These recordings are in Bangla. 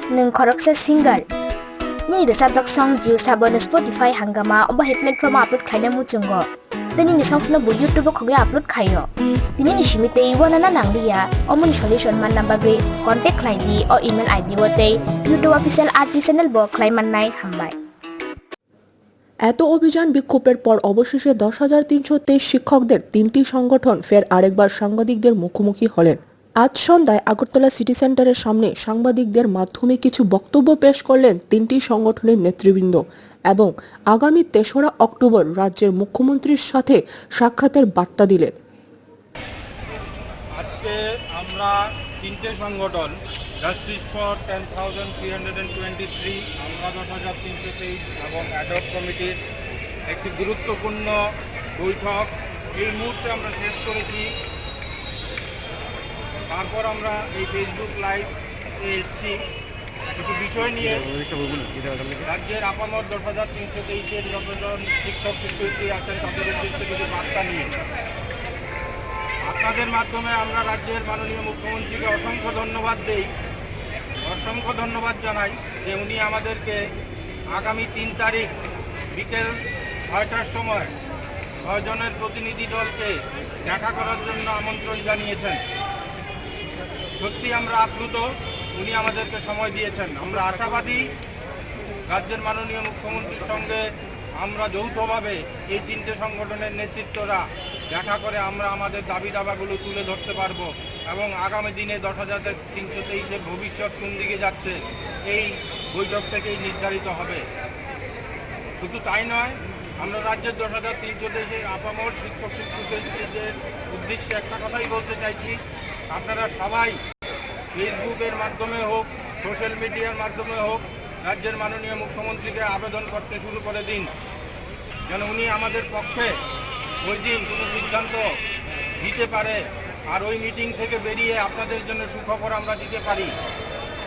Nung koroksa single. Ni the subject song jiu sabon Spotify hanggama oba he platform upload khaina mu chungo. Tani ni songs no bu YouTube khoge upload khayo. Tini ni shimite iwana na nanglia omuni solution man number gre contact ID or email ID wote YouTube official artist channel bo klaiman nai hambai. এত অভিযান বিক্ষোভের পর অবশেষে 10,323 শিক্ষকদের তিনটি সংগঠন ফের আরেকবার সাংবাদিকদের মুখোমুখি হলেন। আজ সন্ধ্যায় আগরতলা সিটি সেন্টারের সামনে সাংবাদিকদের মাধ্যমে কিছু বক্তব্য পেশ করলেন তিনটি সংগঠনের নেতৃবৃন্দ এবং আগামী 3রা অক্টোবর রাজ্যের মুখ্যমন্ত্রীর সাথে সাক্ষাতের বার্তা দিলেন। আজকে আমরা তিনটে সংগঠন জাস্টিস ফর 10,323 আমরা 10,323 এবং অ্যাডহক কমিটির একটি গুরুত্বপূর্ণ বৈঠক এই মুহূর্তে আমরা শেষ করেছি। তারপর আমরা এই ফেসবুক লাইভ এসেছি কিছু বিষয় নিয়ে রাজ্যের আপামর 10,323-এর যতজন শিক্ষক শিক্ষয়িত্রী আছেন তাদের উদ্দেশ্যে কিছু বার্তা নিয়ে আপনাদের মাধ্যমে আমরা রাজ্যের মাননীয় মুখ্যমন্ত্রীকে অসংখ্য ধন্যবাদ জানাই যে উনি আমাদেরকে আগামী 3 তারিখ বিকেল 6টার সময় 6 জনের প্রতিনিধি দলকে দেখা করার জন্য আমন্ত্রণ জানিয়েছেন। সত্যি আমরা আপ্লুত, উনি আমাদেরকে সময় দিয়েছেন। আমরা আশাবাদী রাজ্যের মাননীয় মুখ্যমন্ত্রীর সঙ্গে আমরা যৌথভাবে এই তিনটে সংগঠনের নেতৃত্বরা দেখা করে আমরা আমাদের দাবি দাবাগুলো তুলে ধরতে পারবো এবং আগামী দিনে 10,323-এর ভবিষ্যৎ কোন দিকে যাচ্ছে এই বৈঠক থেকেই নির্ধারিত হবে। শুধু তাই নয়, আমরা রাজ্যের 10,323-এর আপামর শিক্ষক শিক্ষিকাদের উদ্দেশ্যে একটা কথাই বলতে চাইছি, আপনারা সবাই ফেসবুকের মাধ্যমে হোক সোশ্যাল মিডিয়ার মাধ্যমে হোক রাজ্যের মাননীয় মুখ্যমন্ত্রীকে আবেদন করতে শুরু করে দিন যেন উনি আমাদের পক্ষে ওই দিন কোনো সিদ্ধান্ত দিতে পারে আর ওই মিটিং থেকে বেরিয়ে আপনাদের জন্য সুখবর আমরা দিতে পারি।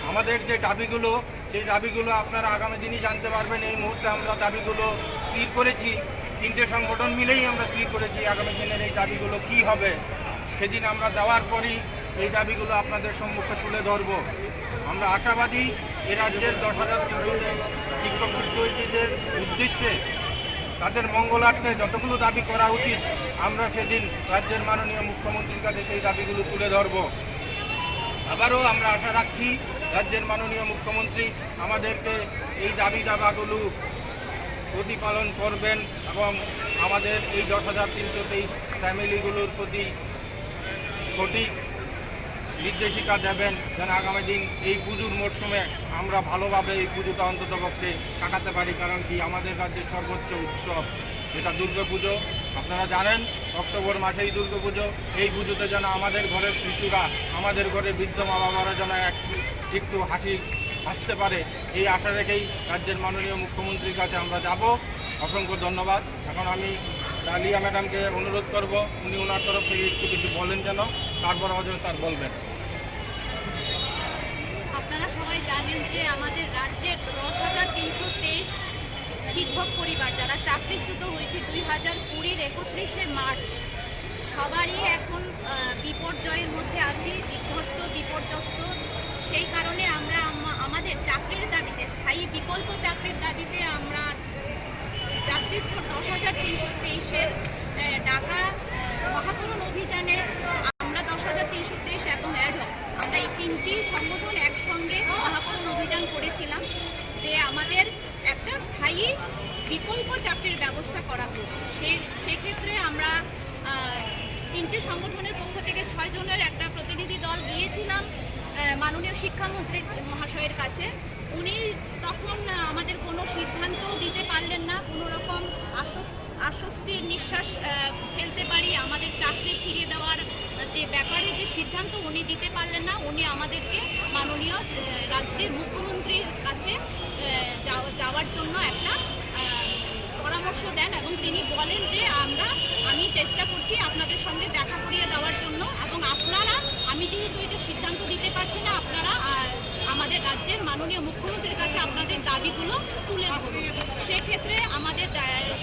আমাদের যে দাবিগুলো সেই দাবিগুলো আপনারা আগামী দিনই জানতে পারবেন। এই মুহূর্তে আমরা দাবিগুলো স্থির করেছি, তিনটে সংগঠন মিলেই আমরা স্থির করেছি আগামী দিনের এই দাবিগুলো কি হবে। সেদিন আমরা দেওয়ার পরই এই দাবিগুলো আপনাদের সম্মুখে তুলে ধরব। আমরা আশাবাদী এ রাজ্যের 10,000 শিক্ষক শিক্ষয়িত্রীদের উদ্দেশ্যে তাদের মঙ্গলার্থে যতগুলো দাবি করা উচিত আমরা সেদিন রাজ্যের মাননীয় মুখ্যমন্ত্রীর কাছে সেই দাবিগুলো তুলে ধরব। আবারও আমরা আশা রাখছি রাজ্যের মাননীয় মুখ্যমন্ত্রী আমাদেরকে এই দাবি দাবাগুলো প্রতিপালন করবেন এবং আমাদের এই 10,323 ফ্যামিলিগুলোর প্রতি সঠিক নির্দেশিকা দেবেন যেন আগামী দিন এই পুজোর মরশুমে আমরা ভালোভাবে এই পুজোটা অন্ততপক্ষে কাটাতে পারি। কারণ কি আমাদের রাজ্যের সর্বোচ্চ উৎসব যেটা দুর্গাপুজো, আপনারা জানেন অক্টোবর মাসেই দুর্গাপুজো। এই পুজোতে যেন আমাদের ঘরের শিশুরা আমাদের ঘরে বৃদ্ধ মা বাবারা যেন একটু হাসতে পারে এই আশা রেখেই রাজ্যের মাননীয় মুখ্যমন্ত্রীর কাছে আমরা যাব। অসংখ্য ধন্যবাদ। এখন আমি ডালিয়া ম্যাডামকে অনুরোধ করব উনি ওনার তরফ থেকে একটু কিছু বলেন যেন, তারপর অজয় স্যার বলবেন। আপনারা সবাই জানেন যে আমাদের রাজ্যের 10,323 শিক্ষক পরিবার যারা চাকরিচ্যুত হয়েছে 2020-এর 31শে মার্চ সবারই এখন বিপর্যয়ের মধ্যে আছি, বিপর্যস্ত। সেই কারণে আমরা আমাদের চাকরির দাবিতে, স্থায়ী বিকল্প চাকরির দাবিতে আমরা জাস্টিস ফর 10,323-এর ডাকা মহাপূরণ অভিযানে আমরা 10,323 এবং অ্যাডহক আমরা এই তিনটি সংগঠন একসঙ্গে মহাপূরণ অভিযান করেছিলাম যে আমাদের একটা স্থায়ী বিকল্প চাকরির ব্যবস্থা করা হোক। সেক্ষেত্রে আমরা তিনটি সংগঠনের পক্ষ থেকে 6 জনের একটা প্রতিনিধি দল গিয়েছিলাম মাননীয় শিক্ষামন্ত্রী মহাশয়ের কাছে। উনি তখন আমাদের কোনো সিদ্ধান্ত দিতে পারলেন না, কোনো রকম আশ্বস্তির নিঃশ্বাস ফেলতে পারি আমাদের চাকরি ফিরিয়ে দেওয়ার যে ব্যাপারে যে সিদ্ধান্ত উনি দিতে পারলেন না। উনি আমাদেরকে মাননীয় রাজ্যের মুখ্যমন্ত্রীর কাছে যাওয়ার জন্য একটা পরামর্শ দেন এবং তিনি বলেন যে আমি চেষ্টা করছি আপনাদের সঙ্গে দেখা করিয়ে দেওয়ার জন্য এবং আমি যেহেতু এটা সিদ্ধান্ত দিতে পারছি না, আপনারা আমাদের রাজ্যের মাননীয় মুখ্যমন্ত্রীর কাছে আপনাদের দাবিগুলো তুলে ধরুন। সেক্ষেত্রে আমাদের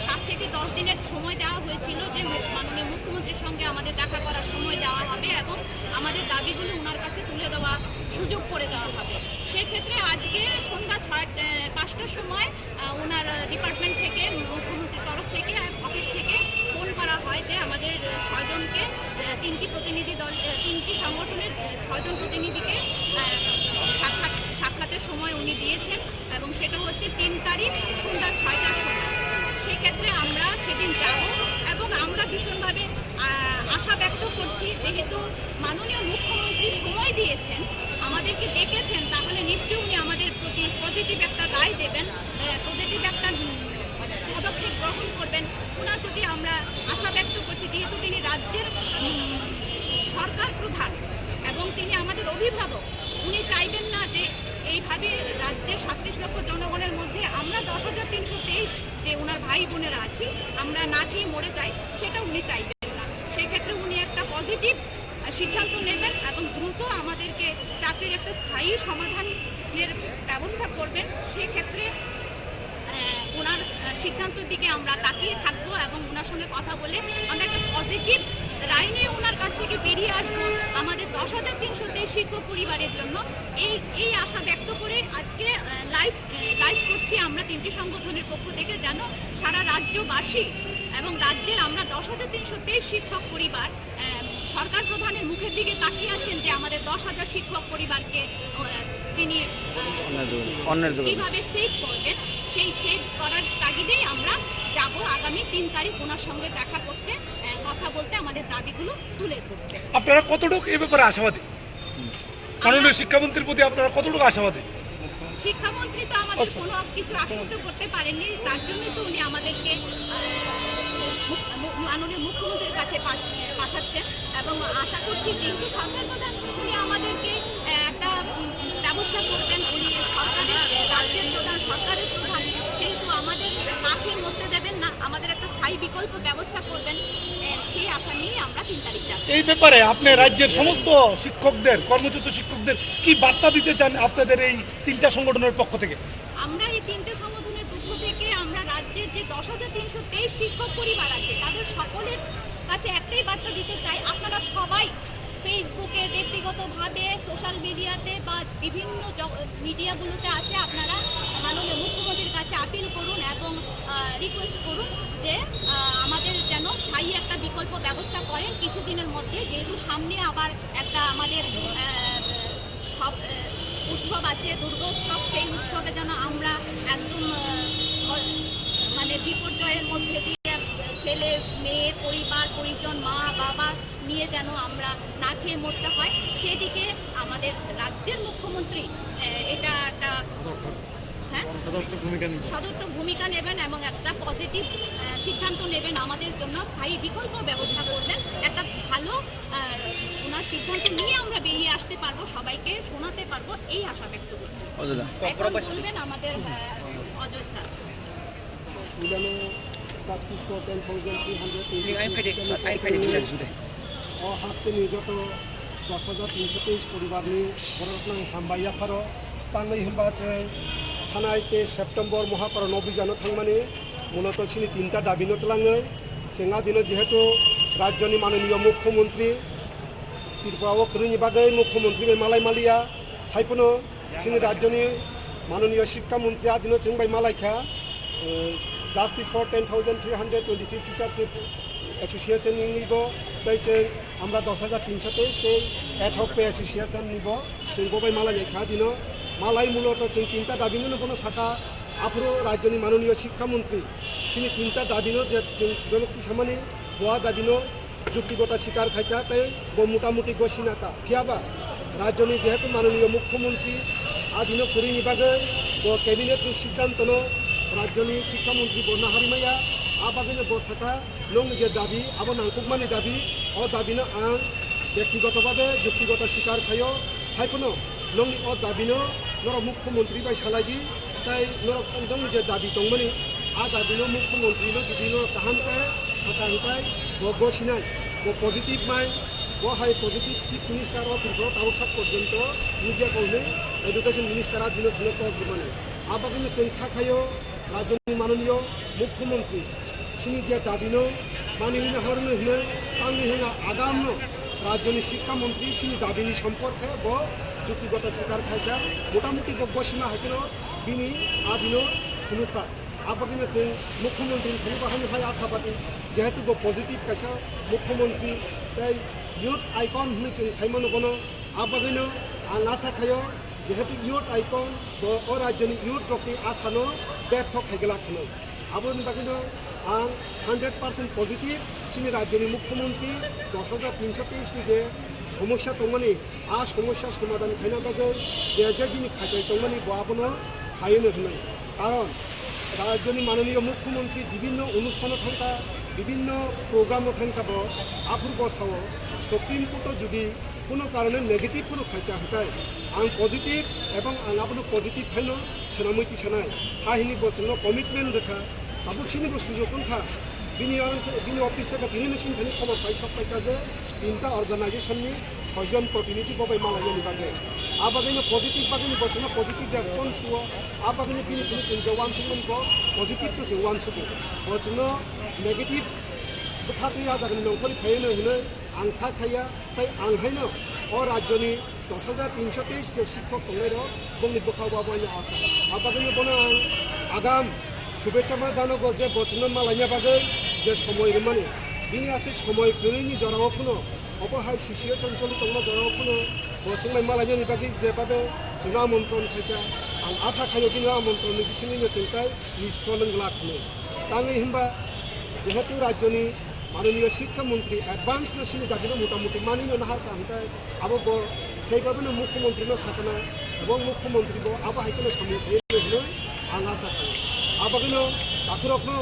7 থেকে 10 দিনের সময় দেওয়া হয়েছিল যে মাননীয় মুখ্যমন্ত্রীর সঙ্গে আমাদের দেখা করার সময় দেওয়া হবে এবং আমাদের দাবিগুলো ওনার কাছে তুলে দেওয়া সুযোগ করে দেওয়া হবে। সেক্ষেত্রে আজকে সন্ধ্যা 5টার সময় ওনার ডিপার্টমেন্ট থেকে, মুখ্যমন্ত্রীর তরফ থেকে, অফিস থেকে ফোন করা হয় যে আমাদের 6 জনকে, 3টি প্রতিনিধি দল, 3টি সংগঠনের 6 জন প্রতিনিধিকে সাক্ষাতের সময় উনি দিয়েছেন, এবং সেটা হচ্ছে 3 তারিখ সন্ধ্যা 6টার সময়। সেক্ষেত্রে আমরা সেদিন যাব, এবং আমরা ভীষণভাবে আশা ব্যক্ত করছি, যেহেতু মাননীয় মুখ্যমন্ত্রী সময় দিয়েছেন, আমাদেরকে ডেকেছেন, তাহলে নিশ্চয়ই উনি আমাদের প্রতি পজিটিভ একটা রায় দেবেন, পজিটিভ একটা পদক্ষেপ গ্রহণ করবেন। ওনার প্রতি আমরা আশা ব্যক্ত করছি, যেহেতু তিনি রাজ্যের সরকার প্রধান এবং তিনি আমাদের অভিভাবক। উনি চাইবেন না যে এইভাবে রাজ্যের 37 লক্ষ জনগণের মধ্যে আমরা 10,323 যে ওনার ভাই বোনেরা আছি, আমরা না খেয়ে মরে যাই, সেটা উনি চাইবেন না। সেক্ষেত্রে উনি একটা পজিটিভ সিদ্ধান্ত নেবেন এবং দ্রুত আমাদেরকে চাকরির একটা স্থায়ী সমাধানের ব্যবস্থা করবেন। সেক্ষেত্রে ওনার সিদ্ধান্তের দিকে আমরা তাকিয়ে থাকবো এবং ওনার সঙ্গে কথা বলে আমরা একটা পজিটিভ রায় নিয়ে ওনার কাছ থেকে বেরিয়ে আসবো আমাদের 10,323 শিক্ষক পরিবারের জন্য। এই আশা ব্যক্ত করে আজকে লাইভ করছি আমরা 3টি সংগঠনের পক্ষ থেকে, যেন সারা রাজ্যবাসী এবং রাজ্যের আমরা 10,323 শিক্ষক পরিবার সরকার প্রধানের মুখের দিকে তাকিয়ে আছেন যে আমাদের 10,000 শিক্ষক পরিবারকে তিনি কিভাবে সেভ করবেন, সেই সেভ করার তাগিদেই আমরা যাব আগামী 3 তারিখ ওনার সঙ্গে দেখা করতে, কথা বলতে, আমাদের দাবিগুলো তুলে ধরতে। আপনারা কতটুকু এ ব্যাপারে আশাবাদী? মাননীয় শিক্ষামন্ত্রীর প্রতি আপনারা কতটুকু আশাবাদী? শিক্ষামন্ত্রী তো আমাদের কোনো কিছু আশ্বস্ত করতে পারেননি, তার জন্যই তো উনি আমাদেরকে মাননীয় মুখ্যমন্ত্রীর কাছে পাঠাচ্ছেন, এবং আশা করছি যেহেতু সরকার প্রধান, উনি আমাদেরকে একটা ব্যবস্থা করবেন। উনি সরকারের, রাজ্যের প্রধান, সরকারের প্রধান, সেহেতু আমাদের না খেয়ে মরতে দেবেন না, আমাদের একটা স্থায়ী বিকল্প ব্যবস্থা করবেন, সেই আশা নিয়ে আমরা 3 তারিখ যাব। এই ব্যাপারে আপনি রাজ্যের সমস্ত শিক্ষকদের, কর্মচ্যুত শিক্ষকদের কি বার্তা দিতে চান আপনাদের এই 3টা সংগঠনের পক্ষ থেকে? আমরা এই 3টে সংগঠনের পক্ষ থেকে আমরা রাজ্যের যে 10,323 শিক্ষক পরিবার আছে, তাদের সকলের কাছে একটাই বার্তা দিতে চাই, আপনারা সবাই ফেসবুকে, ব্যক্তিগতভাবে, সোশ্যাল মিডিয়াতে বা বিভিন্ন মিডিয়াগুলোতে আছে, আপনারা মাননীয় মুখ্যমন্ত্রীর কাছে আপিল করুন এবং রিকোয়েস্ট করুন যে আমাদের যেন স্থায়ী একটা বিকল্প ব্যবস্থা করেন কিছুদিনের মধ্যে, যেহেতু সামনে আবার একটা আমাদের সব উৎসব আছে, দুর্গোৎসব, সেই উৎসবে যেন আমরা একদম মানে বিপর্যয়ের মধ্যে দিয়ে ছেলে মেয়ে, পরিবার পরিজন, মা বাবা নিয়ে যেন আমরা না খেয়ে মরতে হয়, সেদিকে আমাদের রাজ্যের মুখ্যমন্ত্রী এটা একটা সদর্থক ভূমিকা নেবেন এবং একটা পজিটিভ সিদ্ধান্ত নেবেন, আমাদের জন্য স্থায়ী বিকল্প ব্যবস্থা করবেন। একটা ভালো ওনার সিদ্ধান্ত নিয়ে আমরা বেরিয়ে আসতে পারবো, সবাইকে শোনাতে পারবো, এই আশা ব্যক্ত করছি। এখন বলবেন আমাদের অজয় স্যার। हास्ते निजत 10,323 परिवारनि बर'नां हामबाय आफारो तांनाय होनबा जों थानाय 23 सेप्टेम्बर महाकरण अभियान थांमाने मूलत सिनि 3टा दाबिनो तलाङै जोंहा दिनै जिहेतु राज्यनि माननीय मुख्यमंत्री त्रिपुरायाव फोरोंनि बागै मुख्यमंत्री मालाय मालिया हायफोनो जोंनि राज्यनि माननीय शिक्षा मन्त्रिया दिनै जों बाय मालायखा जास्टिस फर 10,323 टीचार्स एसोसिएशन निबो ताई जों আমরা 10,323 एडहक पे एसोसिएशन निबो जों बबाय मालाय खा दिनो मालाय मूलत जों 3टा दाबिनो बनो साका आफरो राज्यनि माननीय शिक्षा मन्त्री सिनि 3टा दाबिनो जे जों बेलक्ति सामानि बहा दाबिनो যুক্তিগত স্বীকার খাইতা তাই মোটামুটি গসিনাতা ফিয়াবা রাজ্যনি যেহেতু মাননীয় মুখ্যমন্ত্রী আদিন করিনি বাগে ক্যাবিনেটের সিদ্ধান্ত রাজ্যনি শিক্ষামন্ত্রী বন্যা হারিমাইয়া আবাগিনো বসাকা নং যে দাবি আবার নাংকুকমানি দাবি ও দাবিনো আং ব্যক্তিগতভাবে যুক্তিগত স্বীকার খাইও হাইফোনো নং ও দাবিনো নর মুখ্যমন্ত্রী বাই সালাইগি তাই নং যে দাবি দংমানি আ দাবিনো মুখ্যমন্ত্রীনো যদিনো কাহামকায় সাকাংকায় গসিনাই পজিটিভ মাইন্ড হাই পজিটিভ চিফ মিনিস্টার ও ত্রিপুরা তাবসাক পর্যন্ত মিডিয়া কৌনে এডুকেশন মিনিস্টারা দিন ঝুলক মানে আবাগিনো जों थाखायो राज्यनि माननीय मुख्यमंत्री सिनि जे दाबिनो मानिनो हरनो हने आंनि होना आगामनो राज्यनि शिक्षा मंत्री सिनि दाबिनि सम्पर्के ब চুক্তিগত স্বীকার খাইছা মোটামুটি গসিমা হাইকেন বিনি আদিনো खुनुपा आबागिनो जों मुख्यमंत्री खुनुबाहानि हाय आसाबादि जेहेतु पजिटिव कायसा मुख्यमंत्री तै यूथ आइकन होनो जों साइमन गनो आबागिनो आं आसा खायो जेहेतु यूथ आइकन ओ राज्यनि यूथ रकनि आसानो व्यर्थ खायगला खनो आबोनि बागिनो आं 100% पजिटिव जोंनि राज्यनि मुख्यमंत्री 10,323 नि जे समस्या दंमानि आ समस्या समाधान खायना बागै जे बिनि खायदाय दंमानि बाबनो खायनो होनो कारण राज्यनि माननीय मुख्यमंत्री विभिन्न अनुष्ठान थांका विभिन्न प्रोग्राम थांकाब आफुर बसाव सुप्रीम कोर्ट जुदि कोनो कारणे नेगेटिव कोनो खायचा हटाय आं पजिटिव एवं आं आपनो पजिटिव खायनो सेनामैति सानाय हाहिनि बचन कमिटमेंट रेखा आबुसिनि सुजुग खा बिनि अफिस থেকে बिनि सिन्थानि खबर पाइ सप्ताहका जे 3टा अर्गानाइजेशननि 6 जन प्रतिनिधि बबाय मालायनि बागै आबागैनो पजिटिभ बागैनो बचन पजिटिभ रेस्पन्स हुआ आबागैनो बिनि जों जवान सुमनखौ पजिटिभ तो जवान सुबो बचन नेगेटिभ बथाति आजागनि नंखरि फायनो होनो आं थाखाया ताइ आं हायनो अ राज्यनि 10,323 जे शिक्षक दंनायरो बुंनि बोखावबायनि आसा आबागैनो बनो आं आगाम शुभेच्छा मा दानगो जे बचन मालायनि बागै जे समय रमानि बिनि आसे समय गैयैनि जराव खुनो अबहाय सिचुएशन चलि दंना जराव खुनो बचन मालायनि बागै जेबाबे जोंना आमन्त्रण खायचा आं आसा खायो बिनि आमन्त्रणनि बिसिनिनो जोंथाय निष्फलन लाखनो ताङै होनबा जेहेतु राज्यनि माननीय शिक्षा मंत्री एडवांस नसिनि दाबिनो मोटामुटी मानिनो नाहा कांताय आबो सेबाबनो मुख्यमंत्री साखना एवं मुख्यमंत्री बो आबो हायकनो सामथाय होनो आं आसा खायो आबागनो दाखुरकनो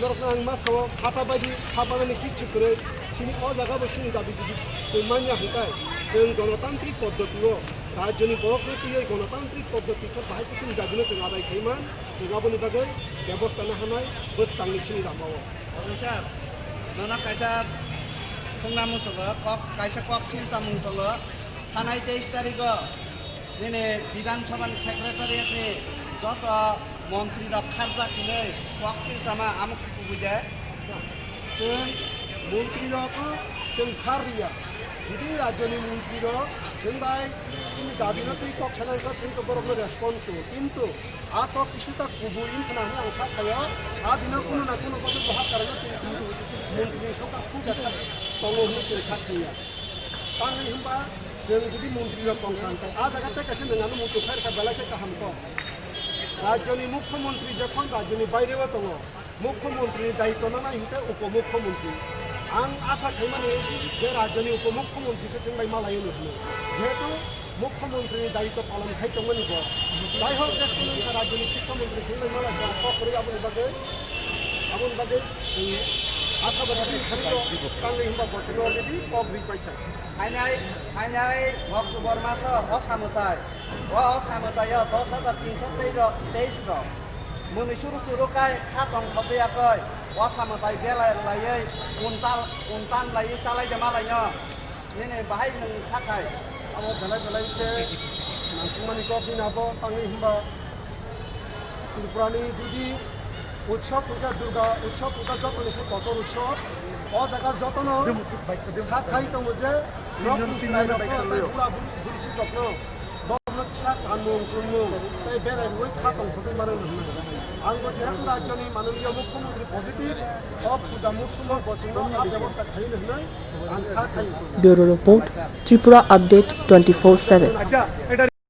नरकनो आं मा साव खाता बायदि खाबागानि किच्छु करे सिनि अ जागा बसिनि दाबि जुदि जों मानिया हायताय जों गणतांत्रिक पद्धतियाव राज्यनि बरकनियै गणतांत्रिक पद्धतिखौ बाहायसिनि दाबिनो जों आदाय खायमान जों आबोनि बागै बेबस्था ना हानाय बोस्तांनि सिनि दाबाव अबैसा जोंना कायसा संना मुसुगो कक कायसा कक सिलचा मुंथलो थानाय 23 तारिखो दिनै विधानसभानि सेक्रेटारियेटनि जत मंत्री खारजा खिनै कक सिलचामा आमुखु बुझे जों मंत्री जों खारिया जुदि राज्यनि मंत्री जों बाय सिनि दाबिनो तै कक सानायखौ जों बरकनो रेसपन्स हो किन्तु आ तो किछुता कुबुइन खानानै आं खाखायो आ दिना कोनो ना कोनो बाथ्रा बहा कारणे किन्तु मंत्री सका खूब दङ होनो जों खाखैया ताङै होनबा जों जुदि मंत्री कंखान्थाय आ जागाते कासे नङानो मुखु खारखा बेलासे काहामखौ राज्यनि मुख्यमंत्री जखन राज्यनि बायरेव दङ मुख्यमंत्रीनि दायित्व ना हिंते उपमुख्यमंत्री आं आसा खायमाने जे राज्यनि उपमुख्यमंत्री जों बाय मालाय होनो जेहेतु मुख्यमंत्री दायित्व पालन खायतमनि गो जाय होक जेसकुनु राज्यनि शिक्षा मंत्री जों बाय मालाय ककरै आबोनि बागै जों आसाबादि खारियो ताङै होनबा बचन अलरेडि पग्रि पाइथा आइनाय अक्टोबर मास असामताय असामताय 10,323 र मुनि सुरु काय खातम खबैयाखै असामताय बेलायै उनतान लायै चालायदो मालायनो दिनै बाहाय नों थाखाय अब बेलाय जे मानसिमानिखौ बिनाबो ताङै होनबा त्रिपुरानि जुदि उत्सव पूजा दुर्गा उत्सव पूजा जतन से बतर उत्सव और जगह जतन खाई तो मुझे पूरा बुरिसी जतन बहन फिसा गानमुं जुमुं बेराय बय खातन खबे मारे आंबो जेहेतु राज्यनि माननीय मुख्यमंत्री पजिटिव सब पूजा मुसुम बचन आ व्यवस्था खायनो होननाय आं खायो ब्यूरो रिपोर्ट त्रिपुरा अपडेट 24/7